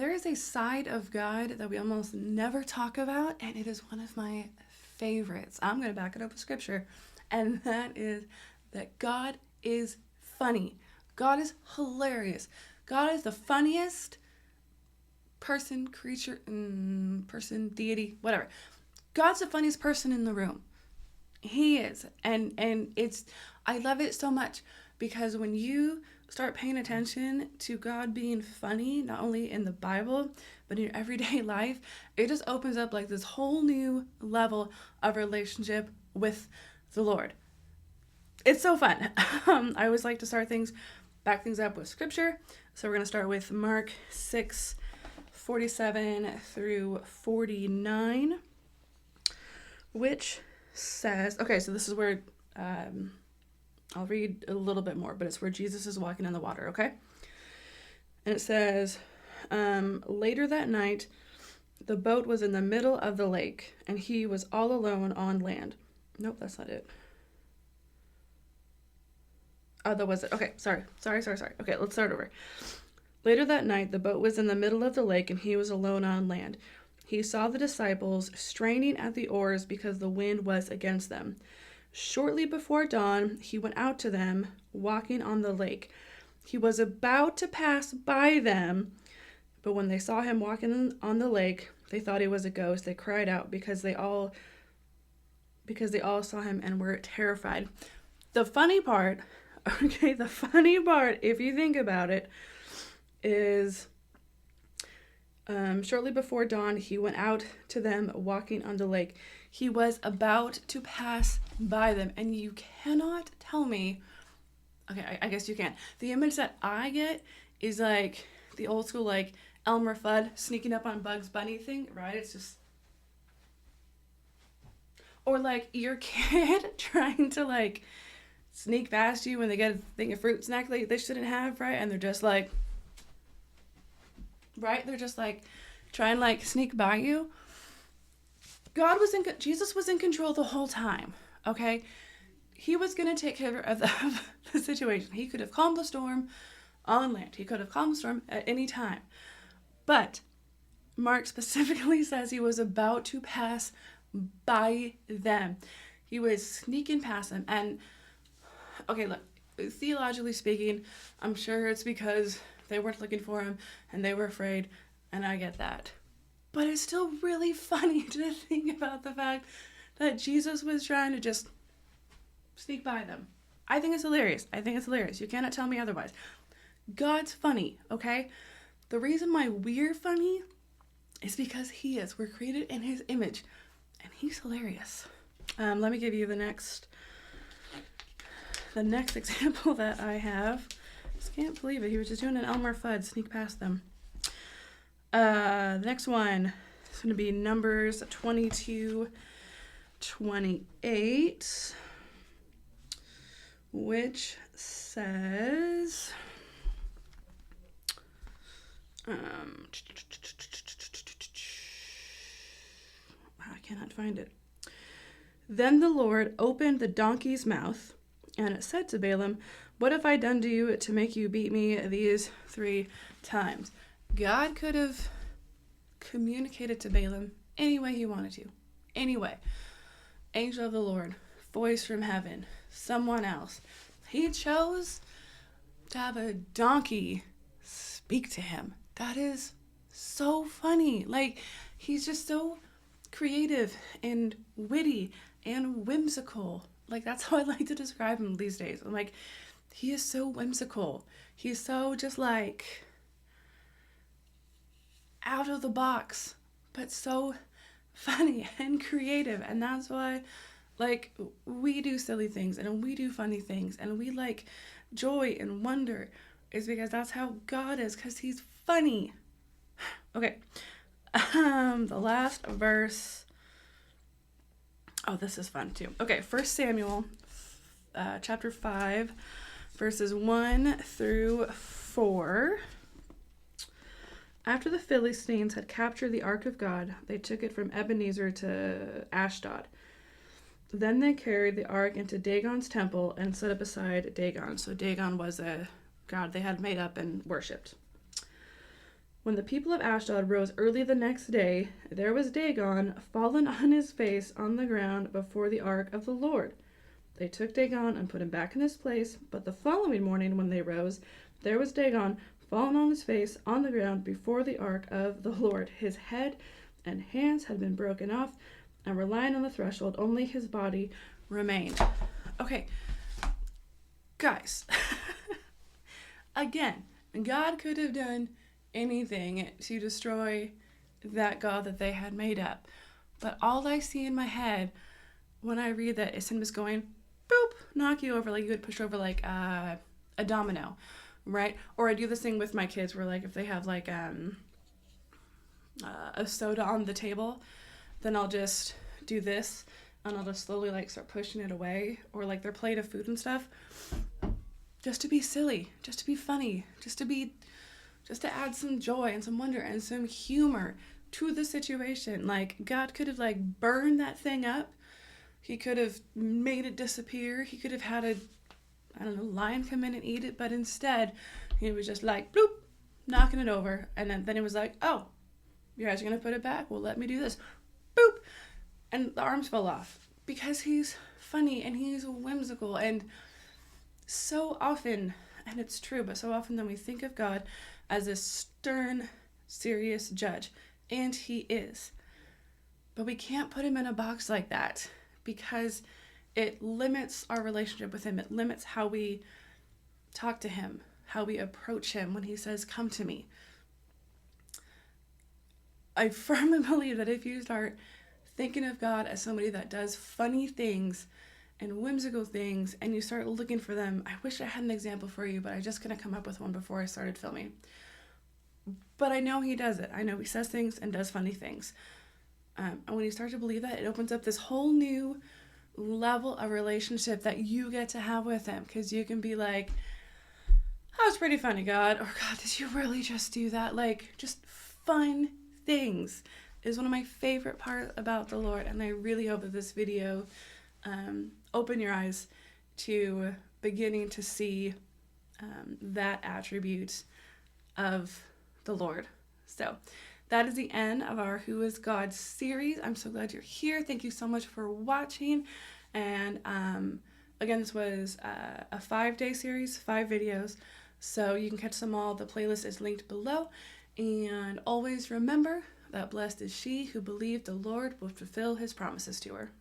there is a side of God that we almost never talk about, and it is one of my favorites. I'm going to back it up with scripture, and that is that God is funny. God is hilarious. God is the funniest person, creature, person, deity, whatever. God's the funniest person in the room. He is. And it's, I love it so much because when you start paying attention to God being funny, not only in the Bible, but in your everyday life, it just opens up like this whole new level of relationship with the Lord. It's so fun. I always like to back things up with scripture. So we're going to start with Mark 6:47 through 49, which says, okay, so this is where, I'll read a little bit more, but it's where Jesus is walking on the water, okay? And it says, later that night, the boat was in the middle of the lake, and he was all alone on land. Nope, that's not it. Oh, that was it. Okay, sorry. Okay, let's start over. Later that night, the boat was in the middle of the lake, and he was alone on land. He saw the disciples straining at the oars because the wind was against them. Shortly before dawn, he went out to them, walking on the lake. He was about to pass by them, but when they saw him walking on the lake, they thought he was a ghost. They cried out because they all saw him and were terrified. The funny part, if you think about it, is shortly before dawn, he went out to them walking on the lake. He was about to pass by them, and you cannot tell me, okay, I guess you can. The image that I get is like the old school, like Elmer Fudd sneaking up on Bugs Bunny thing, right? It's just, or like your kid trying to like sneak past you when they get a thing of fruit snack they shouldn't have, right? And they're just like, right? They're just like trying to like sneak by you. Jesus was in control the whole time, okay? He was going to take care of the situation. He could have calmed the storm on land. He could have calmed the storm at any time. But Mark specifically says he was about to pass by them. He was sneaking past them. And, okay, look, theologically speaking, I'm sure it's because they weren't looking for him and they were afraid, and I get that. But it's still really funny to think about the fact that Jesus was trying to just sneak by them. I think it's hilarious. You cannot tell me otherwise. God's funny, okay? The reason why we're funny is because he is. We're created in his image, and he's hilarious. Let me give you the next example that I have. I just can't believe it. He was just doing an Elmer Fudd sneak past them. The next one is going to be Numbers 22:28, which says, I cannot find it. Then the Lord opened the donkey's mouth, and it said to Balaam, "What have I done to you to make you beat me these 3 times?" God could have communicated to Balaam any way he wanted to. Anyway, angel of the Lord, voice from heaven, someone else. He chose to have a donkey speak to him. That is so funny. Like, he's just so creative and witty and whimsical. Like, that's how I like to describe him these days. I'm like, he is so whimsical. He's so just like out of the box, but so funny and creative. And that's why, like, we do silly things and we do funny things and we like joy and wonder, is because that's how God is, because he's funny. Okay. The last verse. Oh, this is fun too. Okay, 1 Samuel chapter 5, verses 1 through 4. After the Philistines had captured the Ark of God, they took it from Ebenezer to Ashdod. Then they carried the Ark into Dagon's temple and set it beside Dagon. So Dagon was a god they had made up and worshipped. When the people of Ashdod rose early the next day, there was Dagon fallen on his face on the ground before the ark of the Lord. They took Dagon and put him back in his place, but the following morning when they rose, there was Dagon fallen on his face on the ground before the ark of the Lord. His head and hands had been broken off and were lying on the threshold. Only his body remained. Okay, guys, again, God could have done anything to destroy that God that they had made up. But all I see in my head when I read that is him just going, boop, knock you over like you would push over like a domino, right? Or I do this thing with my kids where like if they have like a soda on the table, then I'll just do this and I'll just slowly like start pushing it away, or like their plate of food and stuff, just to be silly, just to be funny, just to add some joy and some wonder and some humor to the situation. Like, God could have like burned that thing up. He could have made it disappear. He could have had a, I don't know, lion come in and eat it, but instead he was just like, bloop, knocking it over. And then it was like, oh, you guys are going to put it back? Well, let me do this. Boop. And the arms fell off because he's funny and he's whimsical. And so often, and it's true, but so often then we think of God as a stern, serious judge. And he is. But we can't put him in a box like that because it limits our relationship with him. It limits how we talk to him, how we approach him when he says, come to me. I firmly believe that if you start thinking of God as somebody that does funny things and whimsical things, and you start looking for them, I wish I had an example for you, but I just couldn't come up with one before I started filming. But I know he does it. I know he says things and does funny things. And when you start to believe that, it opens up this whole new level of relationship that you get to have with him, because you can be like, that was pretty funny, God, or God, did you really just do that? Like, just fun things is one of my favorite parts about the Lord, and I really hope that this video open your eyes to beginning to see that attribute of the Lord. So that is the end of our Who is God series. I'm so glad you're here. Thank you so much for watching. And again, this was a 5-day series, 5 videos. So you can catch them all. The playlist is linked below. And always remember that blessed is she who believed the Lord will fulfill his promises to her.